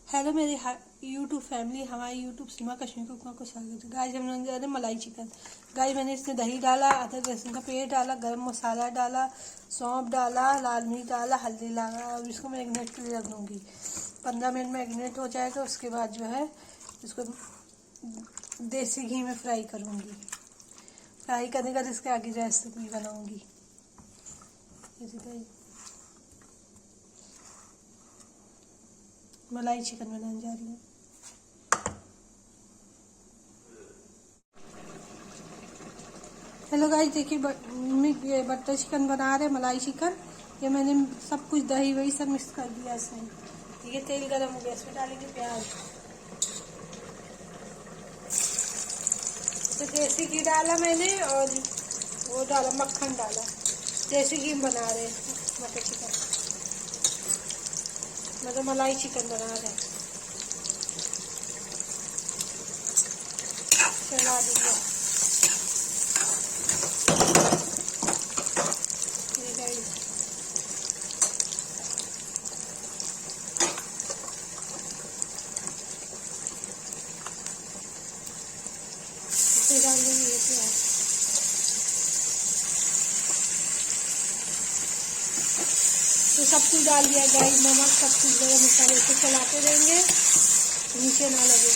Hello मेरे YouTube family, हमारे YouTube सीमा कश्मीर कुकमा को स्वागत है। गाइस हम बना रहे मलाई चिकन। गाइस मैंने इसमें दही डाला, अदरक लहसुन का पेस्ट डाला, गरम मसाला डाला, सौंफ डाला, लाल मिर्च डाला, हल्दी डाला और इसको मैरिनेट के लिए रख दूँगी। 15 मिनट मैरिनेट हो जाएगा। उसके बाद जो है इसको देसी घी में फ्राई करूँगी। फ्राई करने का इसके आगे रेसिपी बनाऊँगी। मलाई चिकन बनाने जा रही हूँ। हेलो गाइस, देखिए ये बटर चिकन बना रहे, मलाई चिकन। ये मैंने सब कुछ दही वही सब मिक्स कर दिया इसमें। ये तेल गरम हो गया, इसमें डालेंगे प्याज। तो देसी घी डाला मैंने और वो डाला मक्खन डाला। देसी घी बना रहे बटर चिकन, मतलब मलाई चिकन बना रहे। चला देंगे। डाल देंगे ये प्याज। तो सब कुछ डाल दिया गाइस, नमक सब कुछ, गरम मसाले से चलाते रहेंगे, नीचे ना लगे।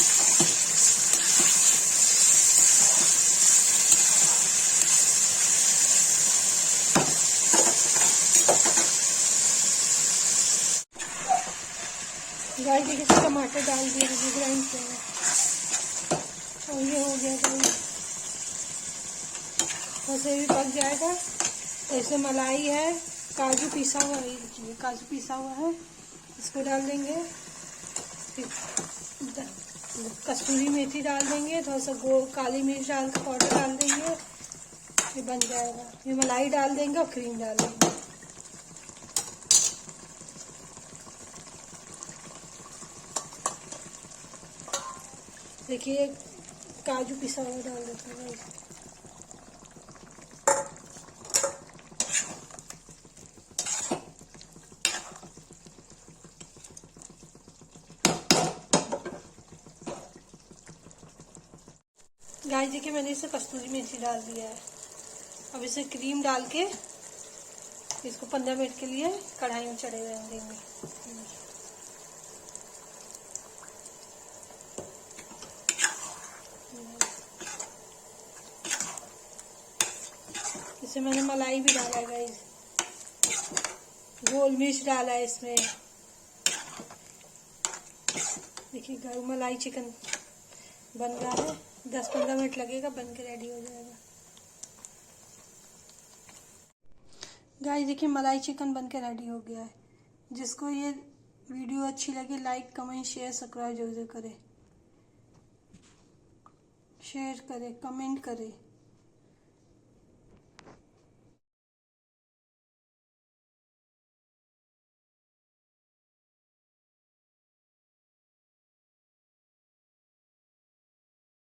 गाइस देखिए टमाटर डाल दिए, ग्राइंड किया और ये हो गया गाइस। वैसे भी पक जाएगा। तो इसमें मलाई है, काजू पिसा हुआ है, ये काजू पिसा हुआ है, इसको डाल देंगे। फिर कसूरी मेथी डाल देंगे, थोड़ा सा काली मिर्च डाल के पाउडर डाल देंगे। ये बन जाएगा। ये मलाई डाल देंगे और क्रीम डाल देंगे। देखिए काजू पिसा हुआ डाल देते हैं। गाइस देखिए मैंने इसे कस्तूरी मेथी डाल दिया है। अब इसे क्रीम डाल के इसको 15 मिनट के लिए कढ़ाई में चढ़े रहने देंगे। इसमें मैंने मलाई भी डाला है गाइस, गोल मिर्च डाला है इसमें। देखिए गाइस मलाई चिकन बन रहा है। 10-15 मिनट लगेगा, बन के रेडी हो जाएगा। गाइस देखिए मलाई चिकन बन के रेडी हो गया है। जिसको ये वीडियो अच्छी लगे लाइक कमेंट शेयर सब्सक्राइब जरूर करें, शेयर करें, कमेंट करें।